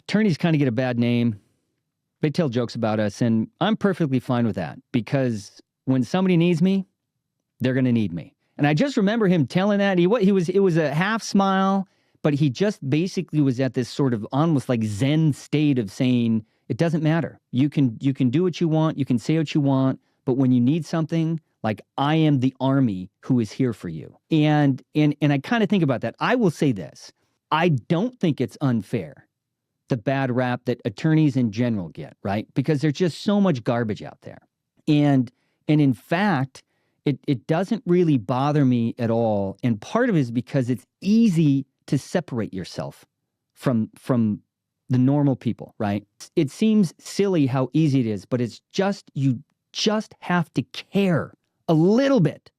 attorneys kind of get a bad name. They tell jokes about us, and I'm perfectly fine with that because when somebody needs me, they're going to need me. And I just remember him telling that. It was a half smile, but he just basically was at this sort of almost like Zen state of saying, it doesn't matter. You can do what you want. You can say what you want. But when you need something, like, I am the army who is here for you. And I kind of think about that. I will say this. I don't think it's unfair, the bad rap that attorneys in general get, right? Because there's just so much garbage out there. And in fact, it doesn't really bother me at all. And part of it is because it's easy to separate yourself from the normal people, right? It seems silly how easy it is, but it's just, you just have to care a little bit,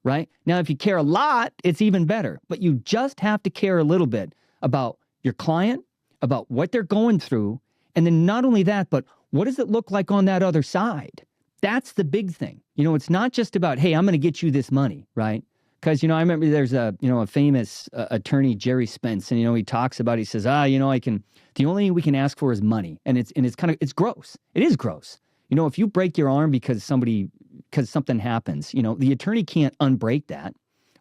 right? Now, if you care a lot, it's even better, but you just have to care a little bit about your client, about what they're going through. And then not only that, but what does it look like on that other side? That's the big thing. It's not just about, hey, I'm going to get you this money, right? Because, I remember there's a famous attorney, Jerry Spence, and, he talks about, he says, the only thing we can ask for is money. And it's gross. It is gross. If you break your arm because something happens, the attorney can't unbreak that.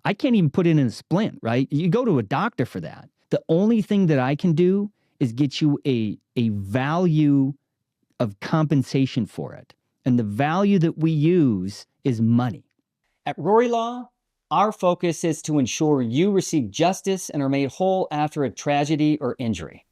I can't even put it in a splint, right? You go to a doctor for that. The only thing that I can do is get you a value of compensation for it. And the value that we use is money. At Rory Law, our focus is to ensure you receive justice and are made whole after a tragedy or injury.